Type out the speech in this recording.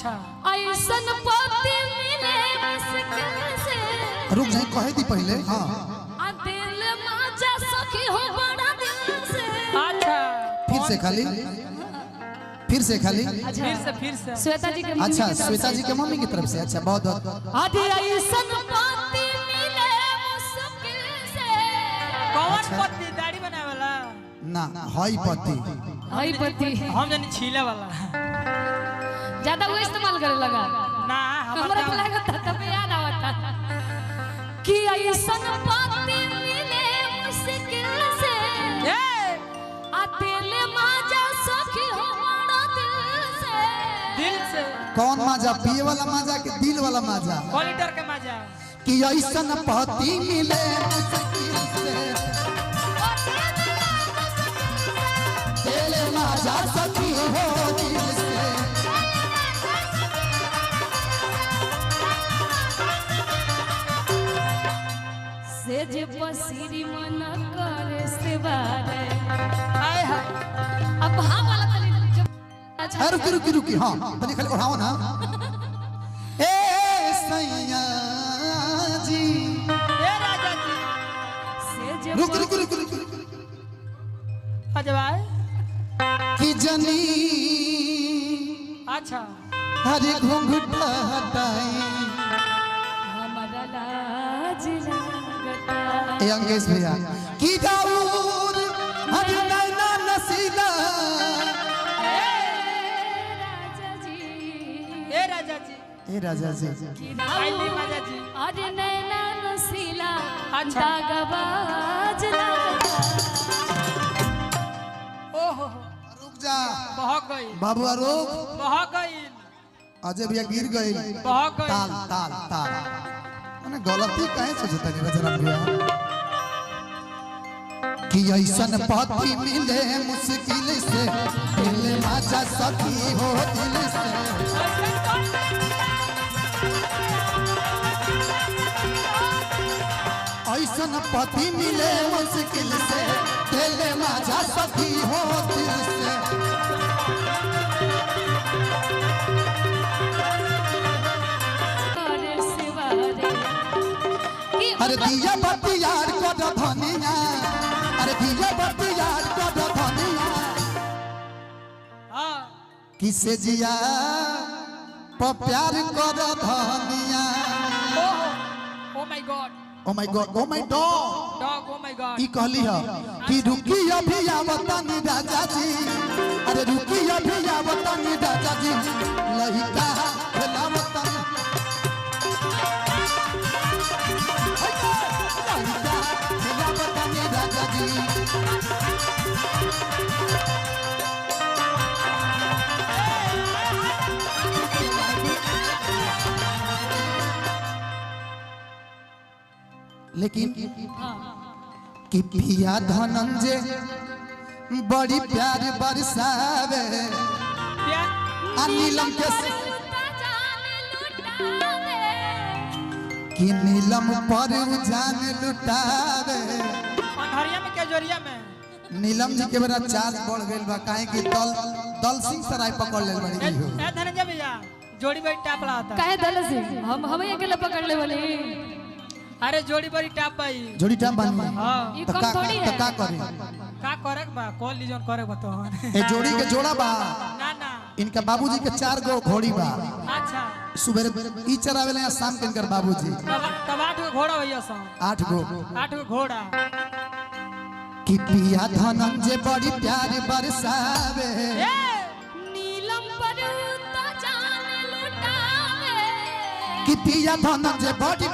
अच्छा ऐसन पति मिले मुश्किल से। रुक जाए कहे दी पहले। हाँ आ दिल माजा सखी हो बड़ा दिल से। अच्छा फिर से खाली फिर से श्वेता जी के अच्छा श्वेता जी के मम्मी की तरफ से। अच्छा बहुत बहुत आदि ऐसन पति मिले मुश्किल से। कौन पति दाढ़ी बनावे वाला ना हई पति हई पति हम जानी छीले वाला ज्यादा वो इस्तेमाल करे लगा ना हमरा तो लगता तब याद आवता कि ऐसन पति मिले मुश्किल से। ए आ दिल माजा सखी हो बड़ा दिल से कौन माजा पिए वाला माजा के दिल वाला माजा। क्वालिटर के मजा कि ऐसन पति मिले मुश्किल से दिल माजा सखी हो दिल से। सेज पसीरी मन करे से बारे। हाय हाय अब हाँ वाला तनी है रुकी हाँ तनी खाली उठाओ ना। ए सैया जी ए राजा जी सेज रुक अजवाय कि जनी अच्छा हरे घूंघटा हटाई। हमरा लाज लागता। ए अंगेश भैया कि दाऊद हरे नैना नसीला। ए राजा जी ए राजा जी आईली राजा जी अरे नैना नसीला अच्छा। दागबाज लागता। ओहो रुक जा बहक गई बाबू रुक। बहक गई अजय भैया गिर गई। बहक गई ताल ताल ताल मैंने गलती कहे सोचता नहीं रजराम भैया कि ऐसन पति मिले मुश्किल से दिल माजा सखी हो दिल से। ऐसन पति मिले मुश्किल से दिल माजा सखी हो दिल से। अरे सिवारे कि अरे दिया बत्ती यार को धनिया। अरे दिया बत्ती यार को धनिया हां किसे जिया प्यार कर धनिया। ओहो oh my God oh my God oh my dog dog oh my God ई कहली है कि रुकी अभी आवतानी राजा जी। अरे रुकी अभी आवतानी राजा जी लहिका खेलावतानी लहिका खेलावतानी राजा जी। लेकिन कि पिया धनंजय बड़ी प्यार बरसावे। क्या नीलम के लुटा जाने लुटावे। कि नीलम पर जान लुटावे। अंधरिया में के जोरिया में नीलम जी के बेरा चार्ज बढ़ गइल बा काहे कि दल सिंह सराय पकड़ लेल बड़ी ए धनंजय भैया जोड़ी बड़ी टाप लाता काहे दल से हम अकेले पकड़ ले बोले। अरे जोड़ी बड़ी टाप भाई जोड़ी टाइम बानी हां ये तो कम का थोड़ी है। का करे का करे बा कॉल लीजन करे बतो ए जोड़ी के जोड़ा बा। ना ना इनका बाबूजी के 4 गो घोड़ी बा। अच्छा सुबह ई चरावेले या शाम के इनकर बाबूजी तब 8 गो घोड़ा भैया सा 8 गो 8 गो घोड़ा कि पिया धनंजय बड़ी प्यार बरसावे। ए नीलम पर तो जाने लुटावे। कि पिया धनंजय बड़ी